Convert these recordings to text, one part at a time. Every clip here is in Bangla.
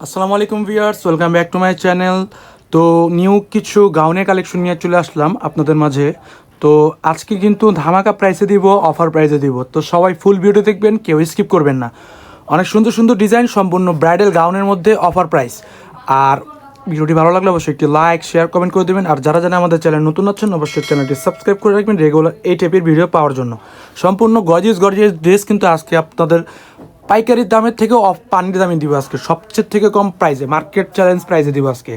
আসসালামু আলাইকুম viewers, welcome back to my channel. তো নিউ কিছু গাউনের কালেকশন নিয়ে চলে আসলাম আপনাদের মাঝে। তো আজকে কিন্তু ধামাকা প্রাইসে দিব, অফার প্রাইসে দিব। তো সবাই ফুল ভিডিও দেখবেন, কেউ স্কিপ করবেন না। অনেক সুন্দর সুন্দর ডিজাইন, সম্পূর্ণ ব্রাইডাল গাউনের মধ্যে অফার প্রাইস। আর ভিডিওটি ভালো লাগলে অবশ্যই একটি লাইক, শেয়ার, কমেন্ট করে দেবেন। আর যারা যারা আমাদের চ্যানেল নতুন আছেন অবশ্যই চ্যানেলটি সাবস্ক্রাইব করে রাখবেন রেগুলার এই টাইপের ভিডিও পাওয়ার জন্য। সম্পূর্ণ গর্জিয়াস গর্জিয়াস ড্রেস কিন্তু আজকে আপনাদের পাইকারি দামের থেকে পানির দামে দিব আজকে, সবচেয়ে থেকে কম প্রাইসে, মার্কেট চ্যালেঞ্জ প্রাইসে দিব আজকে।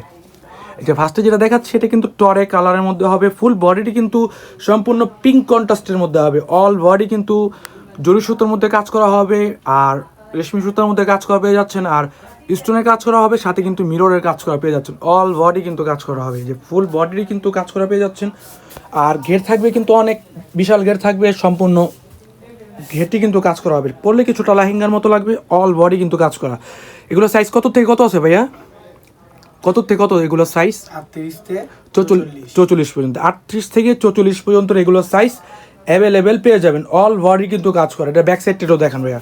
এটা ফার্স্টে যেটা দেখাচ্ছে এটা কিন্তু টরে কালারের মধ্যে হবে। ফুল বডিটি কিন্তু সম্পূর্ণ পিঙ্ক কন্ট্রাস্টের মধ্যে হবে। অল বডি কিন্তু জরি সুতোর মধ্যে কাজ করা হবে, আর রেশমি সুতার মধ্যে কাজ করা পেয়ে যাচ্ছেন, আর স্টোনের কাজ করা হবে, সাথে কিন্তু মিররের কাজ করা পেয়ে যাচ্ছেন। অল বডি কিন্তু কাজ করা হবে, যে ফুল বডিরই কিন্তু কাজ করা পেয়ে যাচ্ছেন। আর ঘের থাকবে কিন্তু অনেক বিশাল ঘের থাকবে, সম্পূর্ণ ঘেরটি কিন্তু কাজ করা হবে। পরলে কিছুটা লাহিঙ্গার মতো লাগবে। অল বডি কিন্তু কাজ করা। এগুলো সাইজ কত থেকে কত আছে ভাইয়া? কত থেকে কত এগুলো সাইজ? 44 পর্যন্ত, 38 থেকে 44 পর্যন্ত এগুলো সাইজ অ্যাভেলেবেল পেয়ে যাবেন। অল বডি কিন্তু কাজ করে। এটা ব্যাক সাইডটাও দেখান ভাইয়া,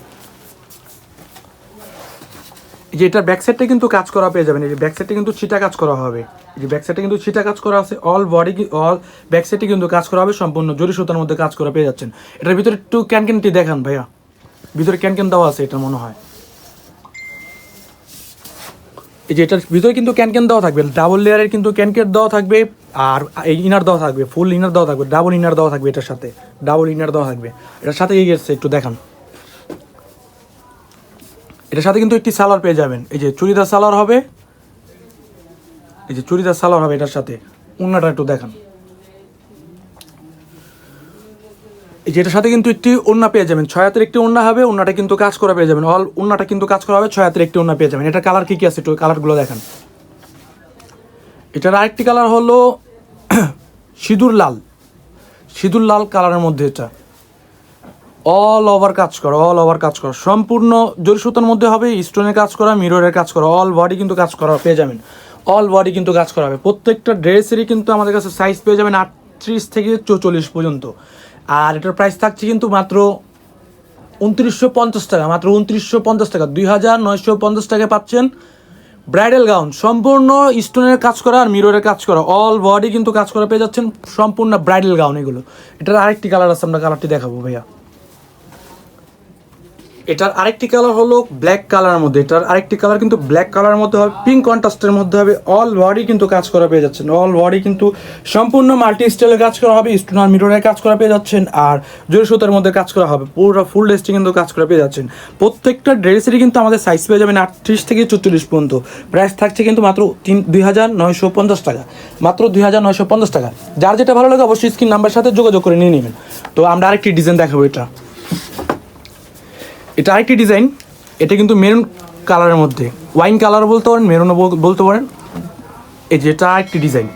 যে এটার ব্যাক সাইডটা কিন্তু কাজ করা পেয়ে যাবেন। এই যে ব্যাক সাইডটা কিন্তু ছিটা কাজ করা হবে, এই যে ব্যাক সাইডটা কিন্তু ছিটা কাজ করা আছে। অল বডি অল ব্যাক সাইডে কিন্তু কাজ করা হবে, সম্পূর্ণ জরি সুতার মধ্যে কাজ করা পেয়ে যাচ্ছেন। এটার ভিতরে একটু ক্যানক্যানটি দেখান ভাইয়া, ভিতরে ক্যানক্যান দেওয়া আছে এটা মনে হয়। এই যে এটার ভিতরে কিন্তু ক্যানক্যান দেওয়া থাকবে, ডাবল লেয়ারের কিন্তু ক্যানক্যান দেওয়া থাকবে। আর এই ইনার দেওয়া থাকবে, ফুল ইনার দেওয়া থাকবে, ডাবল ইনার দেওয়া থাকবে, এটার সাথে ডাবল ইনার দেওয়া থাকবে। এটার সাথে এই গেছে একটু দেখান, এটার সাথে কিন্তু একটি সালোয়ার পেয়ে যাবেন। এই যে চুড়িদার সালোয়ার হবে, এই যে চুড়িদার সালোয়ার হবে এটার সাথে। ওড়নাটা একটু দেখান, এই যে এটার সাথে কিন্তু একটি ওড়না পেয়ে যাবেন। 6 হাতের একটি ওড়না হবে, ওড়নাটা কিন্তু কাজ করা পেয়ে যাবেন। অল ওড়নাটা কিন্তু কাজ করা হবে, 6 হাতের একটি ওড়না পেয়ে যাবেন। এটার কালার কী কী আছে একটু কালারগুলো দেখান। এটার আরেকটি কালার হলো সিঁদুর লাল, সিঁদুর লাল কালারের মধ্যে। এটা অল ওভার কাজ করা, অল ওভার কাজ করা, সম্পূর্ণ জরি সুতার মধ্যে হবে, স্টোনের কাজ করা, মিররের কাজ করা। অল বডি কিন্তু কাজ করা পেয়ে যাবেন। অল বডি কিন্তু কাজ করা হবে। প্রত্যেকটা ড্রেসেরই কিন্তু আমাদের কাছে সাইজ পেয়ে যাবেন 38 থেকে 44 পর্যন্ত। আর এটার প্রাইস থাকছে কিন্তু মাত্র 2950 টাকা, মাত্র 2950 টাকা। 2950 টাকায় পাচ্ছেন ব্রাইডাল গাউন, সম্পূর্ণ স্টোনের কাজ করা আর মিররের কাজ করা। অল বডি কিন্তু কাজ করা পেয়ে যাচ্ছেন, সম্পূর্ণ ব্রাইডাল গাউন এগুলো। এটার আরেকটি কালার আছে, আমরা কালারটি দেখাবো ভাইয়া। এটার আরেকটি কালার হলো ব্ল্যাক কালারের মধ্যে। এটার আরেকটি কালার কিন্তু ব্ল্যাক কালারের মধ্যে হবে, পিঙ্ক কন্ট্রাস্টের মধ্যে হবে। অল বডি কিন্তু কাজ করা পেয়ে যাচ্ছেন। অল বডি কিন্তু সম্পূর্ণ মাল্টি স্টাইলের কাজ করা হবে, স্টোন আর মিররের কাজ করা পেয়ে যাচ্ছেন, আর জরি সুতার মধ্যে কাজ করা হবে। পুরো ফুল ড্রেসটি কিন্তু কাজ করা পেয়ে যাচ্ছেন। প্রত্যেকটা ড্রেসেরই কিন্তু আমাদের সাইজ পেয়ে যাবেন 38 থেকে 44 পর্যন্ত। প্রাইস থাকছে কিন্তু মাত্র 2950 টাকা, মাত্র 2950 টাকা। যার যেটা ভালো লাগে অবশ্যই স্ক্রিন নাম্বারের সাথে যোগাযোগ করে নিয়ে নেবেন। তো আমরা আরেকটি ডিজাইন দেখাবো। এটা আরেকটি ডিজাইন, এটা কিন্তু মেরুন কালারের মধ্যে, ওয়াইন কালার বলতে পারেন, মেরুনও বলতে পারেন। এই যে এটা আরেকটি ডিজাইন,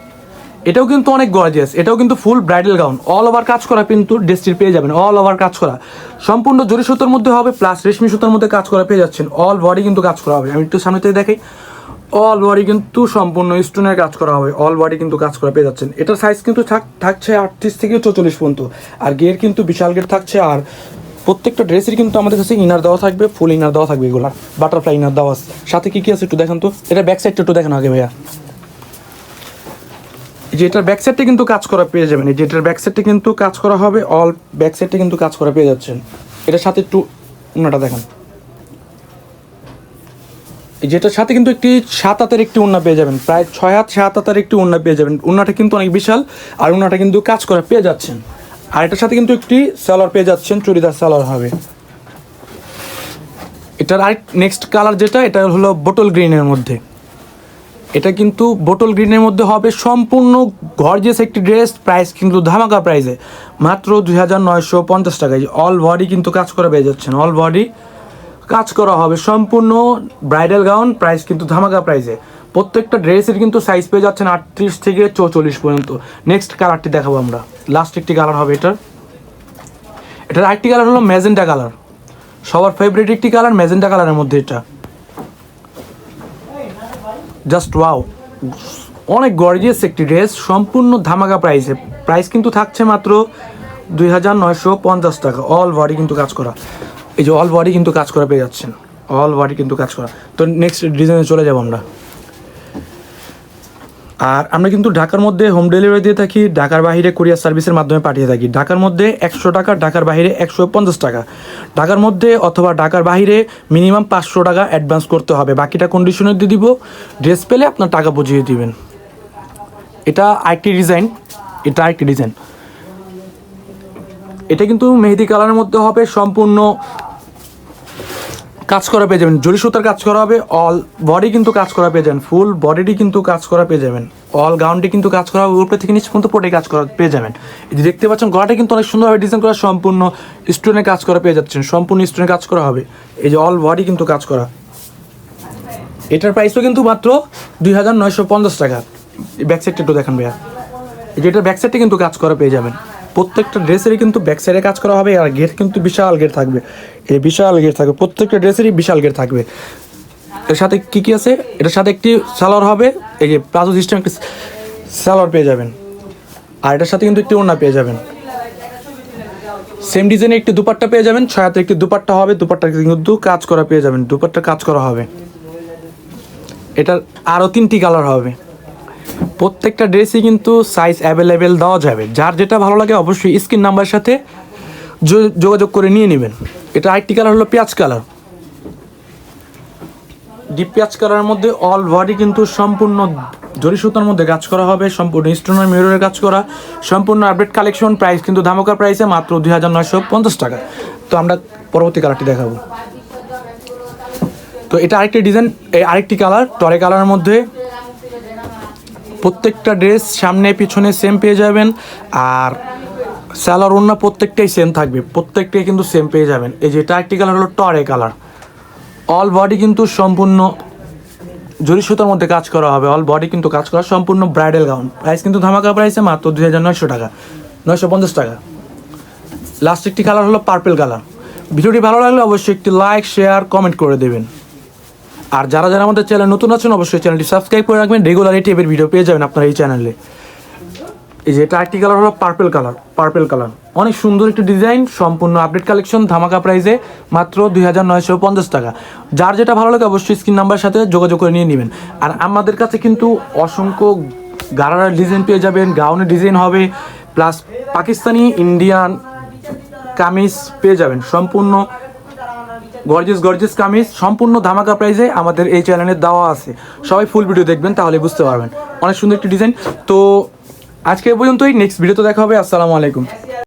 এটাও কিন্তু অনেক গর্জিয়াস। এটাও কিন্তু ফুল ব্রাইডাল গাউন, অল ওভার কাজ করা কিন্তু ড্রেসটির পেয়ে যাবেন। অল ওভার কাজ করা, সম্পূর্ণ জরি সুতোর মধ্যে হবে, প্লাস রেশমি সুতোর মধ্যে কাজ করা পেয়ে যাচ্ছেন। অল বডি কিন্তু কাজ করা হবে। আমি একটু সামনে থেকে দেখাই, অল বডি কিন্তু সম্পূর্ণ স্টোনের কাজ করা হবে। অল বডি কিন্তু কাজ করা পেয়ে যাচ্ছেন। এটার সাইজ কিন্তু থাকছে 38 থেকে 44 পর্যন্ত। আর গের কিন্তু বিশাল গের থাকছে। আর প্রত্যেকটা ড্রেসের কিন্তু আমাদের কাছে ইনার দেওয়া থাকবে, ফুল ইনার দেওয়া থাকবে। এগুলো বাটারফ্লাই ইনার দেওয়া আছে। সাথে কী কী আছে একটু দেখান তো। এটা ব্যাক সাইডটা একটু দেখানো আগে ভাইয়া। এই যে এটার ব্যাক সাইডটা কিন্তু কাজ করা পেয়ে যাবেন। এই যে এটার ব্যাক সাইডটা কিন্তু কাজ করা হবে, অল ব্যাক সাইডটা কিন্তু কাজ করা পেয়ে যাচ্ছেন। এটার সাথে একটু ওড়নাটা দেখান। এই যেটার সাথে কিন্তু একটি 7 হাতের একটি ওড়না পেয়ে যাবেন, প্রায় 6 হাত 7 হাতের একটি ওড়না পেয়ে যাবেন। ওড়নাটা কিন্তু অনেক বিশাল, আর ওড়নাটা কিন্তু কাজ করা পেয়ে যাচ্ছেন। আর এটার সাথে কিন্তু একটি সালোয়ার পেয়ে যাচ্ছেন, চুড়িদার সালোয়ার হবে। এটার আরেক নেক্সট কালার যেটা, এটা হলো বোটল গ্রিনের মধ্যে। এটা কিন্তু বোটল গ্রিনের মধ্যে হবে, সম্পূর্ণ গর্জিয়াস একটি ড্রেস। প্রাইস কিন্তু ধামাকা প্রাইসে, মাত্র 2950 টাকায়। অল বডি কিন্তু কাজ করা পেয়ে যাচ্ছেন। অল বডি কাজ করা হবে, সম্পূর্ণ ব্রাইডাল গাউন। প্রাইস কিন্তু ধামাকা প্রাইসে। প্রত্যেকটা ড্রেসের কিন্তু সাইজ পেয়ে যাচ্ছেন 38 থেকে 44 পর্যন্ত। নেক্সট কালারটি দেখাবো আমরা, লাস্ট একটি কালার হবে এটার। এটার আরেকটি কালার হলো ম্যাজেন্টা কালার, সবার ফেভারিট একটি কালার, ম্যাজেন্টা কালারের মধ্যে। এটা জাস্ট ওয়াও, অনেক গর্জিয়াস একটি ড্রেস, সম্পূর্ণ ধামাকা প্রাইসে। প্রাইস কিন্তু থাকছে মাত্র 2950 টাকা। অল বডি কিন্তু কাজ করা, এই যে অল বডি কিন্তু কাজ করা পেয়ে যাচ্ছেন। অল বডি কিন্তু কাজ করা। তো নেক্সট ডিজাইনে চলে যাব আমরা। আর আমরা কিন্তু ঢাকার মধ্যে হোম ডেলিভারি দিয়ে থাকি, ঢাকার বাইরে কুরিয়ার সার্ভিসের মাধ্যমে পাঠিয়ে থাকি। ঢাকার মধ্যে 100 টাকা, ঢাকার বাইরে 150 টাকা। ঢাকার মধ্যে অথবা ঢাকার বাইরে মিনিমাম 500 টাকা অ্যাডভান্স করতে হবে, বাকিটা কন্ডিশনে দিয়ে দিব। ড্রেস পেলে আপনার টাকা বুঝিয়ে দিবেন। এটা আরেকটি ডিজাইন, এটা কিন্তু মেহেদি কালারের মধ্যে হবে, সম্পূর্ণ কাজ করা পেয়ে যাবেন, জরি সুতার কাজ করা হবে। অল বডি কিন্তু কাজ করা পেয়ে যাবেন, ফুল বডিটি কিন্তু কাজ করা পেয়ে যাবেন। অল গাউনটি কিন্তু কাজ করা হবে, উপরে থেকে নিচ পর্যন্ত পুরোটাই কাজ করা পেয়ে যাবেন। এই যে দেখতে পাচ্ছেন গলাটা কিন্তু অনেক সুন্দরভাবে ডিজাইন করা, সম্পূর্ণ স্টোনে কাজ করা পেয়ে যাচ্ছেন, সম্পূর্ণ স্টোনে কাজ করা হবে। এই যে অল বডি কিন্তু কাজ করা। এটার প্রাইসও কিন্তু মাত্র 2950 টাকা। ব্যাক সাইডটা একটু দেখান ভাইয়া। এই যে এটার ব্যাক সাইডটা কিন্তু কাজ করা পেয়ে যাবেন। প্রত্যেকটা ড্রেসেরই কিন্তু ব্যাক সাইডে কাজ করা হবে, আর গেট কিন্তু বিশাল গেট থাকবে, এই বিশাল গেট থাকবে, প্রত্যেকটা ড্রেসেরই বিশাল গেট থাকবে। এর সাথে কী আছে, এটার সাথে একটি সালোয়ার হবে, এই যে প্লাজো সিস্টেম একটি সালোয়ার পেয়ে যাবেন, আর এটার সাথে কিন্তু একটি ওড়না পেয়ে যাবেন। সেম ডিজাইনে একটি দুপাট্টা পেয়ে যাবেন, ছায়াতে একটি দুপাট্টা হবে, দুপাট্টা কিন্তু কাজ করা পেয়ে যাবেন, দুপাট্টা কাজ করা হবে। এটার আরও 3টি কালার হবে। প্রত্যেকটা ড্রেসই কিন্তু সাইজ অ্যাভেলেবেল দেওয়া যাবে, যার যেটা ভালো লাগে অবশ্যই স্ক্রিন নাম্বারের সাথে যোগাযোগ করে নিয়ে নেবেন। এটা আরেকটি কালার হলো পেঁয়াজ কালার, ডিপ পেঁয়াজ কালারের মধ্যে অল বডি কিন্তু সম্পূর্ণ জরি সুতার মধ্যে কাজ করা হবে, সম্পূর্ণ স্টোনের মিররের কাজ করা, সম্পূর্ণ আপডেট কালেকশন। প্রাইস কিন্তু ধামাকা প্রাইসে মাত্র 2950 টাকা। তো আমরা পরবর্তী কালারটি দেখাবো। তো এটা আরেকটি ডিজাইন, আরেকটি কালার টরে কালারের মধ্যে। প্রত্যেকটা ড্রেস সামনে পিছনে সেম পেয়ে যাবেন, আর সালোয়ার ওড়না প্রত্যেকটাই সেম থাকবে, প্রত্যেকটাই কিন্তু সেম পেয়ে যাবেন। এই যে এটা একটি কালার হলো টরে কালার, অল বডি কিন্তু সম্পূর্ণ জরি সুতার মধ্যে কাজ করা হবে, অল বডি কিন্তু কাজ করা, সম্পূর্ণ ব্রাইডাল গাউন। প্রাইস কিন্তু ধামাকা প্রাইসে মাত্র 2900 টাকা, 950 টাকা। লাস্ট একটি কালার হলো পার্পেল কালার। ভিডিওটি ভালো লাগলে অবশ্যই একটি লাইক শেয়ার কমেন্ট করে দেবেন। আর যারা যারা আমাদের চ্যানেল নতুন আছেন অবশ্যই চ্যানেলটি সাবস্ক্রাইব করে রাখবেন, রেগুলার এই টাইপের ভিডিও পেয়ে যাবেন আপনার এই চ্যানেলে। এই যে এটা আরেকটি কালার হলো পার্পেল কালার, অনেক সুন্দর একটি ডিজাইন, সম্পূর্ণ আপডেট কালেকশন, ধামাকা প্রাইসে মাত্র 2950 টাকা। যার যেটা ভালো লাগে অবশ্যই স্ক্রিন নাম্বারের সাথে যোগাযোগ করে নিয়ে নেবেন। আর আমাদের কাছে কিন্তু অসংখ্য গারারার ডিজাইন পেয়ে যাবেন, গাউনের ডিজাইন হবে, প্লাস পাকিস্তানি ইন্ডিয়ান কামিজ পেয়ে যাবেন, সম্পূর্ণ গর্জিয়াস কামিজ, সম্পূর্ণ ধামাকা প্রাইসে আমাদের এই চ্যানেলে দেওয়া আছে। সবাই ফুল ভিডিও দেখবেন, তাহলে বুঝতে পারবেন। অনেক সুন্দর একটি ডিজাইন। তো আজকে এই পর্যন্তই, নেক্সট ভিডিওতে দেখা হবে। আসসালামু আলাইকুম।